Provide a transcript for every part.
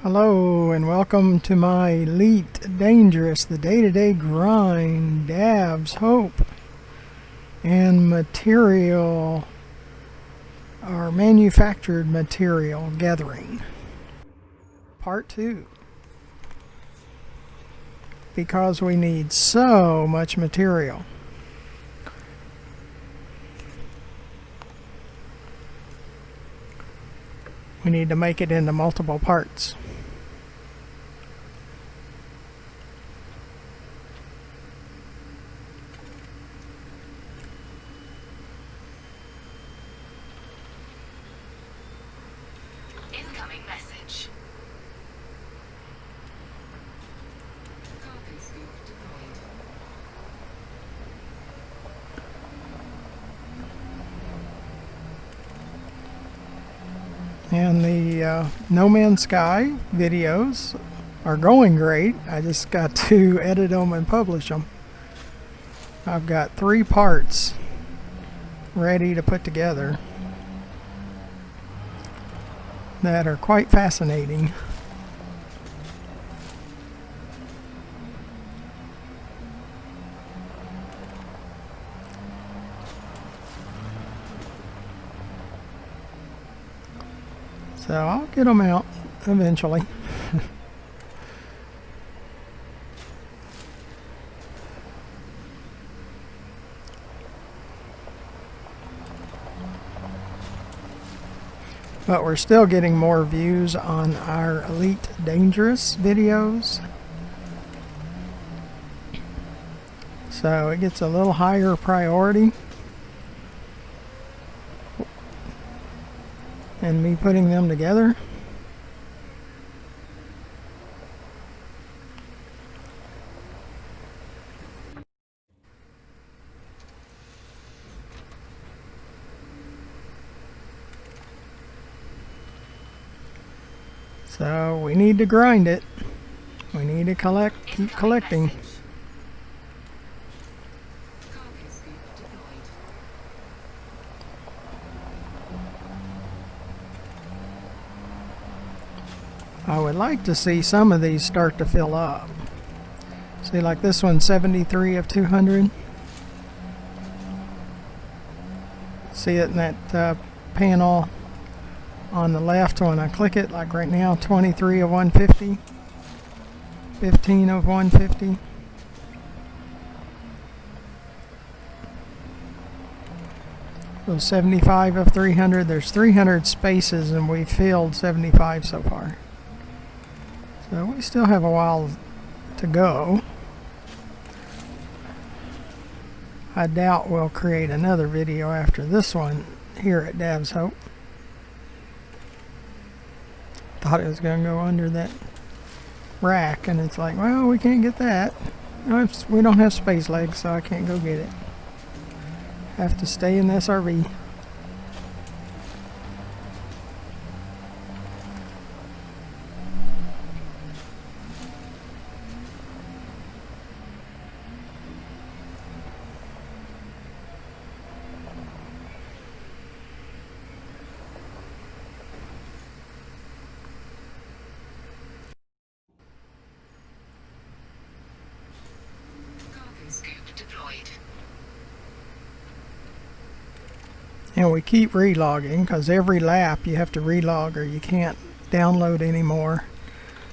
Hello and welcome to my Elite Dangerous, the day-to-day grind, dabs, hope, and material, or manufactured material gathering. Part 2. Because we need so much material. We need to make it into multiple parts. Incoming message. Cargo scoop deployed. And the No Man's Sky videos are going great. I just got to edit them and publish them. I've got 3 parts ready to put together that are quite fascinating. So I'll get them out eventually. But we're still getting more views on our Elite Dangerous videos. So it gets a little higher priority. And me putting them together. So we need to grind it. We need to keep collecting. Cargo scoop deployed. I would like to see some of these start to fill up. See, like this one, 73 of 200. See it in that panel on the left when I click it, like right now, 23 of 150, 15 of 150. So 75 of 300. There's 300 spaces and we filled 75 so far. So we still have a while to go. I doubt we'll create another video after this one here at Dab's Hope. Thought it was going to go under that rack, and it's like, well, we can't get that. We don't have space legs, so I can't go get it. Have to stay in this RV. Cargo scoop deployed. And we keep relogging, because every lap you have to relog or you can't download anymore.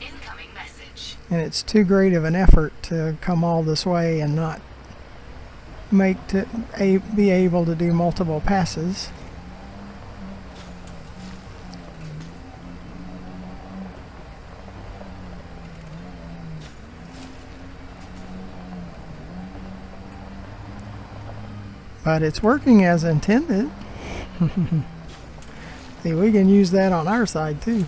Incoming message. And it's too great of an effort to come all this way and not be able to do multiple passes. But it's working as intended. See, we can use that on our side too.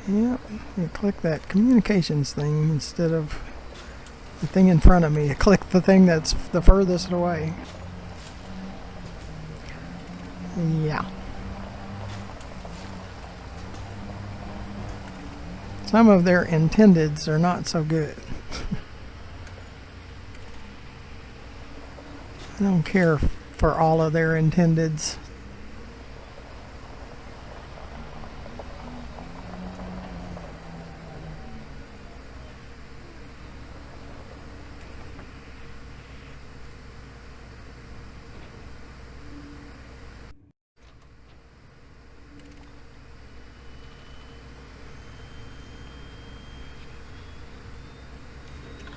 Yep, you click that communications thing instead of the thing in front of me. You click the thing that's the furthest away. Yeah. Some of their intendeds are not so good. I don't care for all of their intendeds.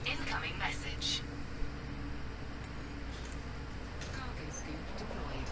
Incoming message. Cargo scoop deployed.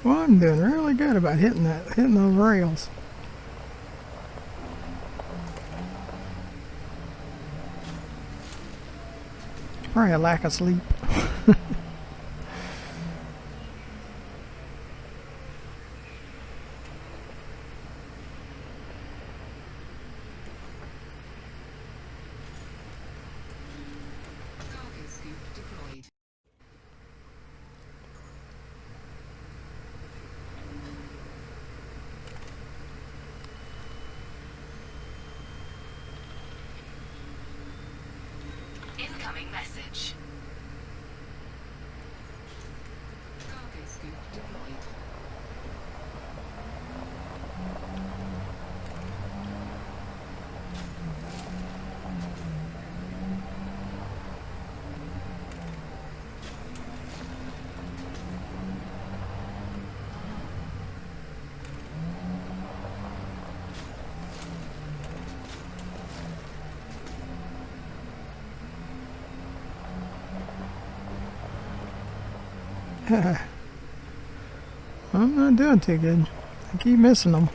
Well, I'm doing really good about hitting those rails. Probably a lack of sleep. Cargo scoop deployed. Incoming message. Cargo scoop deployed. I'm not doing too good. I keep missing them.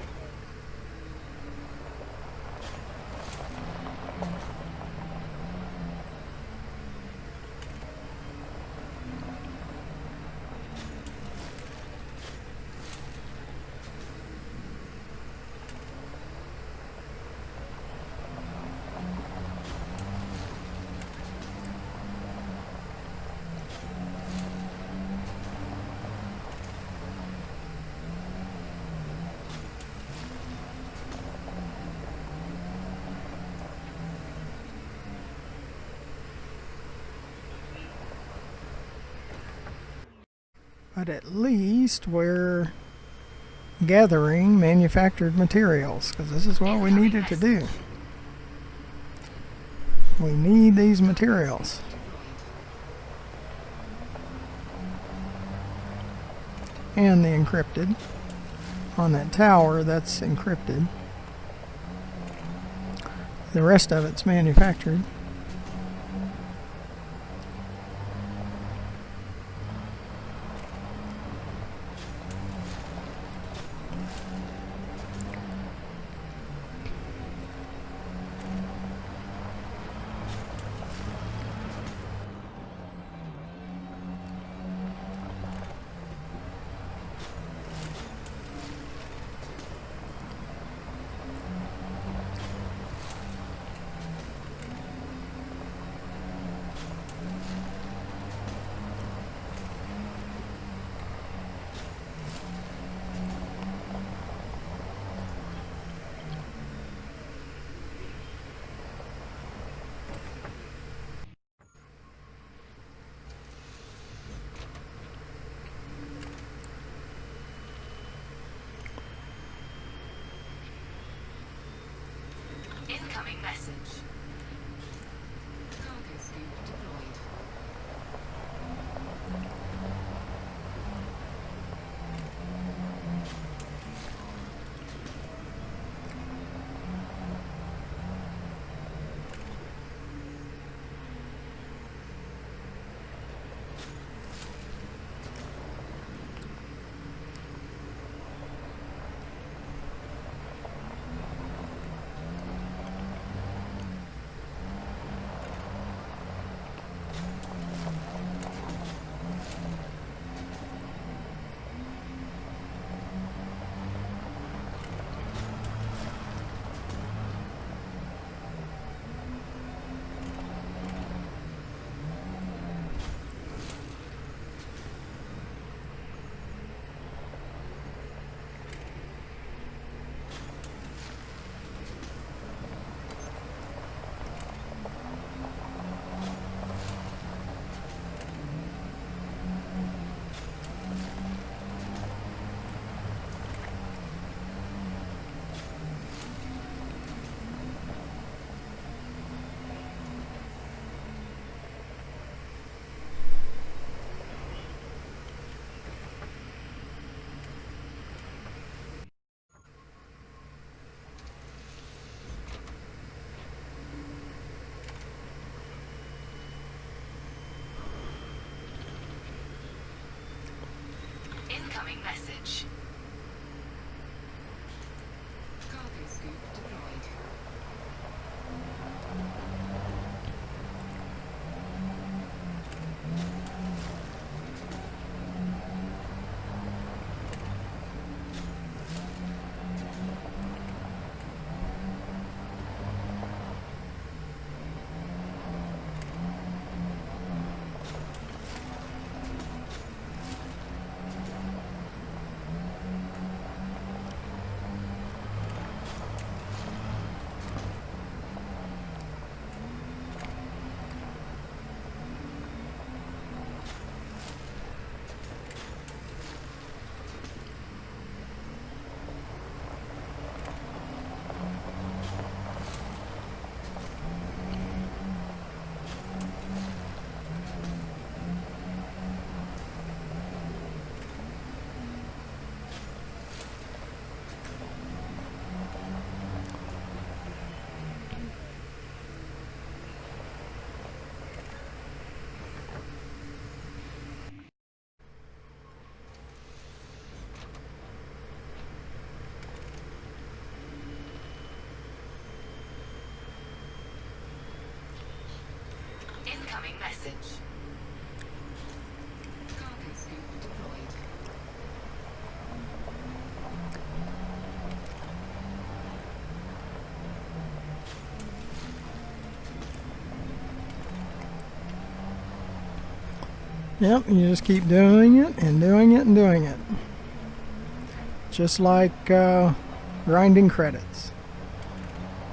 But at least we're gathering manufactured materials, because this is what we needed to do. We need these materials. And the encrypted. On that tower, that's encrypted. The rest of it's manufactured. Incoming message. Cargo scoop deployed. Incoming message. Cargo scoop deployed. Incoming message. Cargo scoop deployed. Yep, you just keep doing it and doing it and doing it. Just like grinding credits.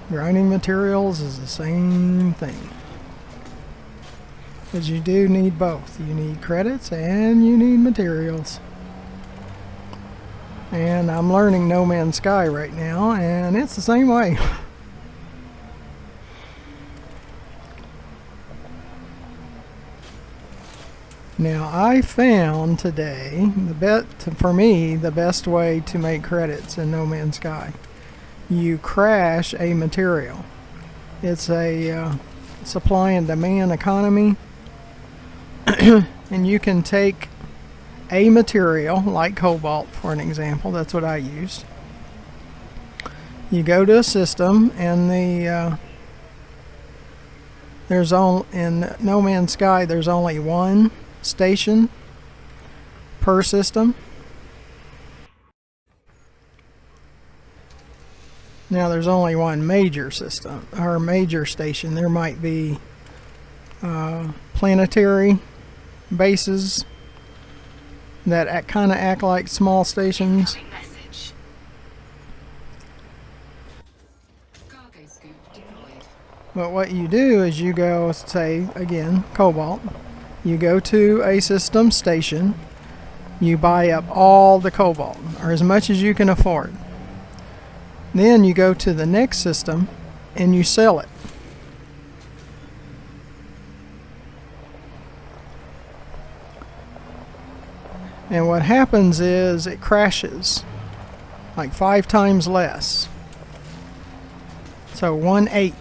Grinding materials is the same thing. Because you do need both. You need credits and you need materials. And I'm learning No Man's Sky right now, and it's the same way. Now I found today for me the best way to make credits in No Man's Sky. You crash a material. It's a supply and demand economy, and you can take a material like cobalt for an example. That's what I used. You go to a system, and in No Man's Sky there's only one station per system. Now there's only one major system or major station. There might be planetary bases that kind of act like small stations. Incoming message. Cargo scoop deployed. But what you do is you go, say again, cobalt. You go to a system station, you buy up all the cobalt, or as much as you can afford. Then you go to the next system and you sell it. And what happens is it crashes like 5 times less. So 1/8.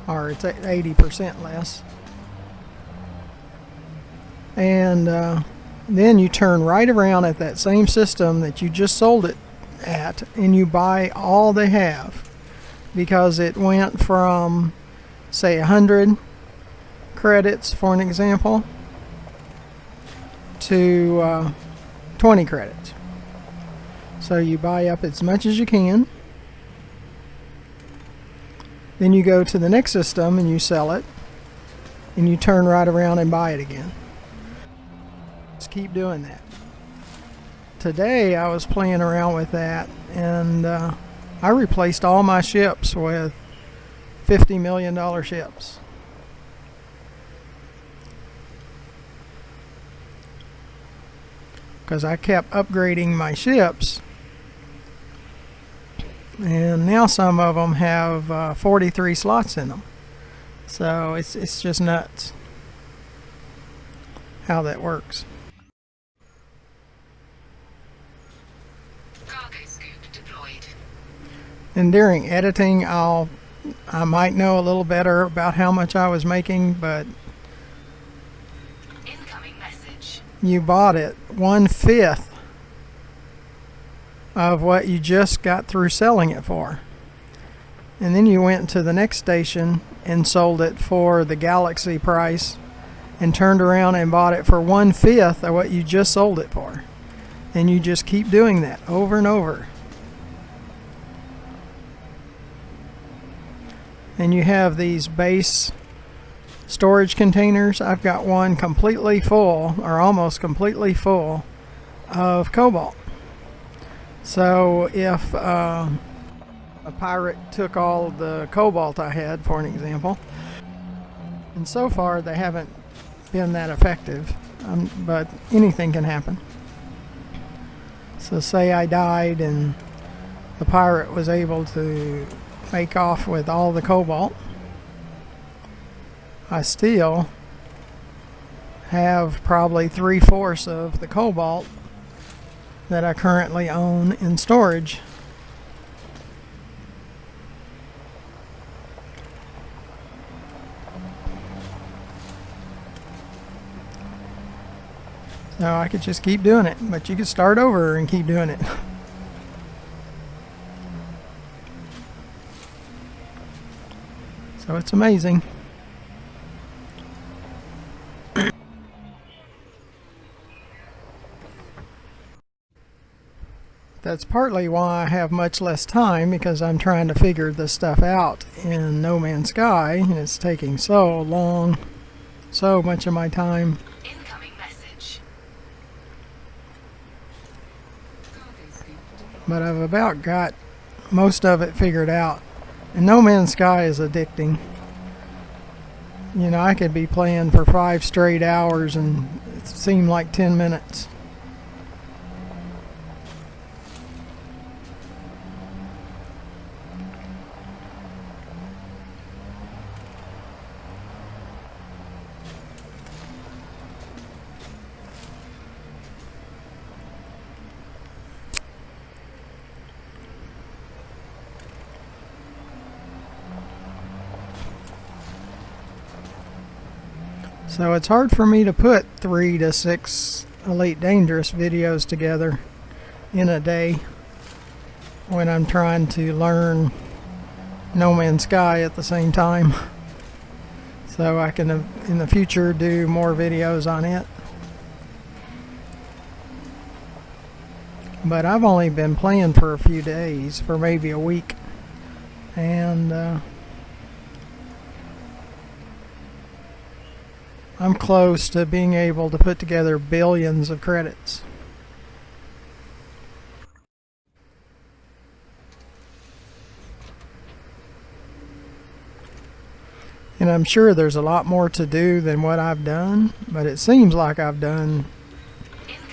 Or it's 80% less. And then you turn right around at that same system that you just sold it at, and you buy all they have, because it went from, say, 100 credits for an example to 20 credits. So you buy up as much as you can, then you go to the next system and you sell it, and you turn right around and buy it again. Just keep doing that. Today I was playing around with that, and I replaced all my ships with $50 million ships. Because I kept upgrading my ships, and now some of them have 43 slots in them. So it's just nuts how that works. Cargo scoop deployed. And during editing, I might know a little better about how much I was making, but Incoming message. you bought it 1/5 of what you just got through selling it for. And then you went to the next station and sold it for the Galaxy price, and turned around and bought it for 1/5 of what you just sold it for. And you just keep doing that over and over. And you have these base storage containers. I've got one completely full, or almost completely full, of cobalt. So if a pirate took all the cobalt I had, for an example, and so far they haven't been that effective, but anything can happen. So say I died and the pirate was able to make off with all the cobalt, I still have probably 3/4 of the cobalt that I currently own in storage. So I could just keep doing it, but you could start over and keep doing it. So it's amazing. That's partly why I have much less time, because I'm trying to figure this stuff out in No Man's Sky, and it's taking so long, so much of my time. Incoming message. Cargo scoop deployed. But I've about got most of it figured out. And No Man's Sky is addicting. You know, I could be playing for 5 straight hours and it seemed like 10 minutes. So it's hard for me to put 3 to 6 Elite Dangerous videos together in a day when I'm trying to learn No Man's Sky at the same time. So I can, in the future, do more videos on it. But I've only been playing for a few days, for maybe a week. And I'm close to being able to put together billions of credits. And I'm sure there's a lot more to do than what I've done, but it seems like I've done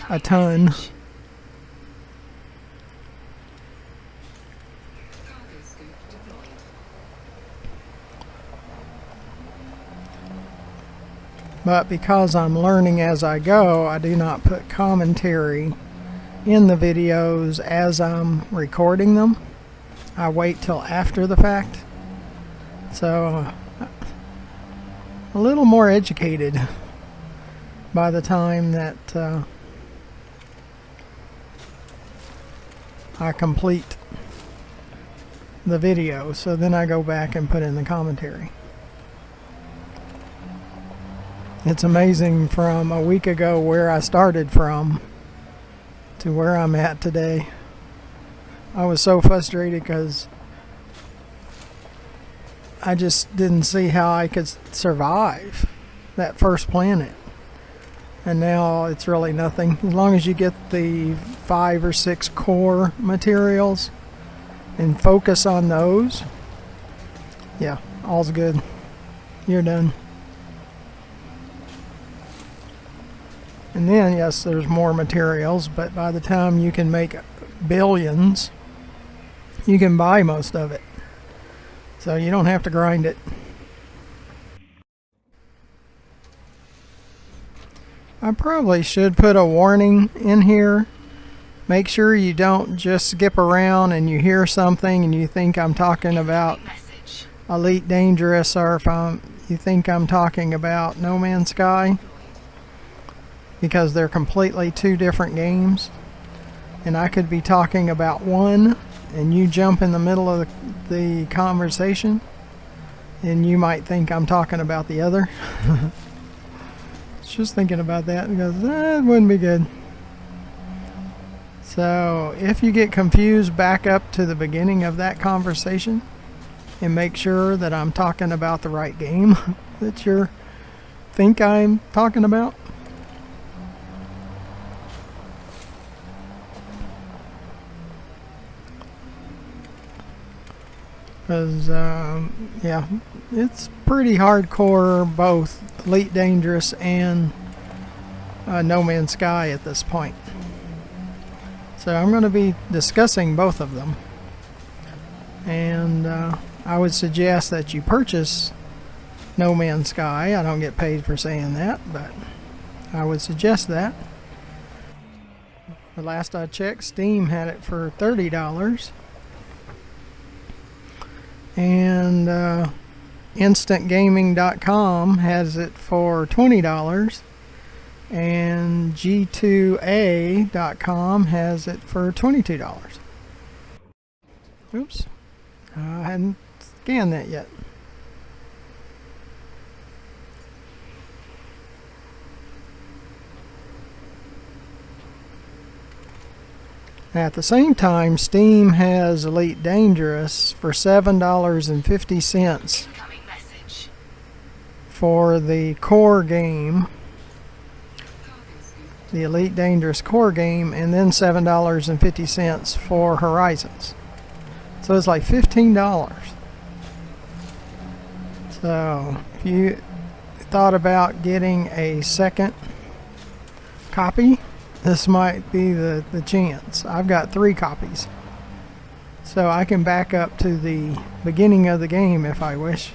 a Incoming ton. message. But because I'm learning as I go, I do not put commentary in the videos as I'm recording them. I wait till after the fact. So a little more educated by the time that I complete the video. So then I go back and put in the commentary. It's amazing from a week ago where I started from to where I'm at today. I was so frustrated because I just didn't see how I could survive that first planet. And now it's really nothing. As long as you get the 5 or 6 core materials and focus on those, yeah, all's good. You're done. And then, yes, there's more materials, but by the time you can make billions, you can buy most of it. So you don't have to grind it. I probably should put a warning in here. Make sure you don't just skip around and you hear something and you think I'm talking about Message. Elite Dangerous, or if you think I'm talking about No Man's Sky, because they're completely two different games. And I could be talking about one and you jump in the middle of the conversation and you might think I'm talking about the other. Just thinking about that because it wouldn't be good. So if you get confused, back up to the beginning of that conversation and make sure that I'm talking about the right game that you think I'm talking about. Because, yeah, it's pretty hardcore, both Elite Dangerous and No Man's Sky at this point. So I'm going to be discussing both of them. And I would suggest that you purchase No Man's Sky. I don't get paid for saying that, but I would suggest that. The last I checked, Steam had it for $30. And instantgaming.com has it for $20, and G2A.com has it for $22. Oops, I hadn't scanned that yet. At the same time, Steam has Elite Dangerous for $7.50 Incoming message. for the core game, the Elite Dangerous core game, and then $7.50 for Horizons. So it's like $15. So if you thought about getting a second copy, this might be the chance. I've got 3 copies. So I can back up to the beginning of the game if I wish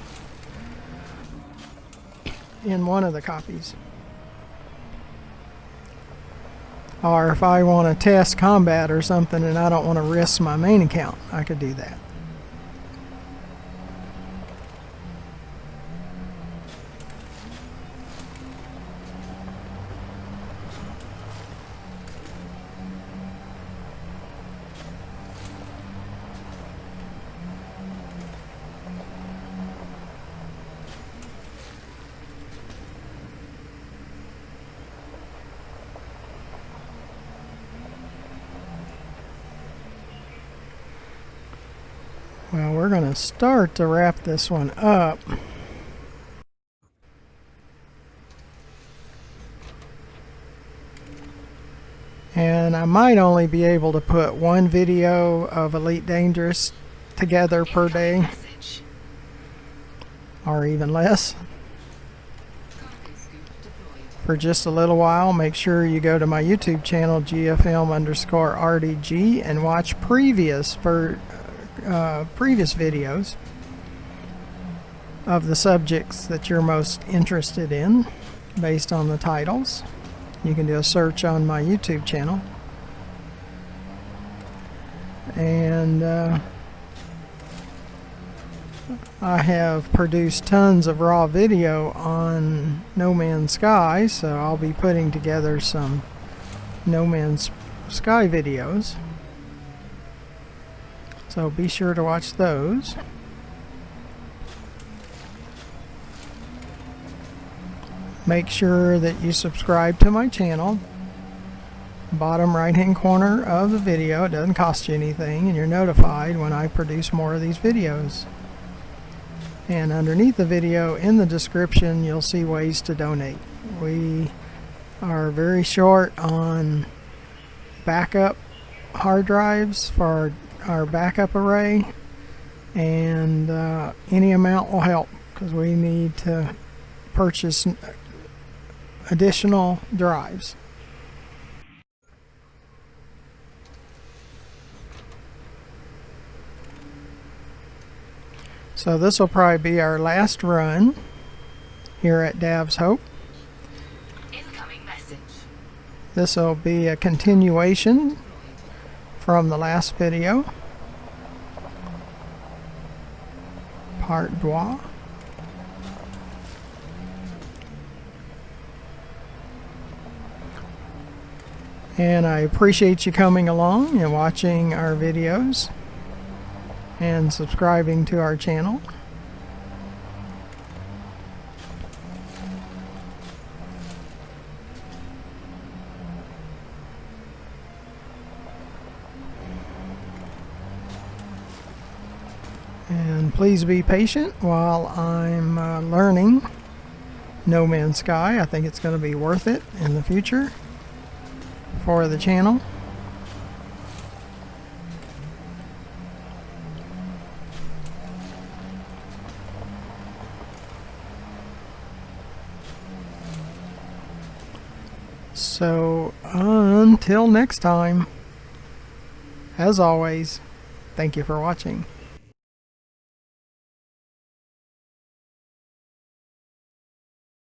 in one of the copies. Or if I want to test combat or something and I don't want to risk my main account, I could do that. Well, we're going to start to wrap this one up. And I might only be able to put one video of Elite Dangerous together per day, Message. or even less. Cargo scoop deployed. For just a little while, make sure you go to my YouTube channel, GFM_RDG, and watch previous videos of the subjects that you're most interested in. based on the titles. You can do a search on my YouTube channel. And I have produced tons of raw video on No Man's Sky, so I'll be putting together some No Man's Sky videos. So be sure to watch those. Make sure that you subscribe to my channel. Bottom right hand corner of the video. It doesn't cost you anything, and you're notified when I produce more of these videos. And underneath the video in the description you'll see ways to donate. We are very short on backup hard drives for our backup array, and any amount will help because we need to purchase additional drives. So this will probably be our last run here at Dav's Hope. Incoming message. This will be a continuation from the last video. Pt.2. And I appreciate you coming along and watching our videos and subscribing to our channel. And please be patient while I'm learning No Man's Sky. I think it's going to be worth it in the future for the channel. So until next time, as always, thank you for watching.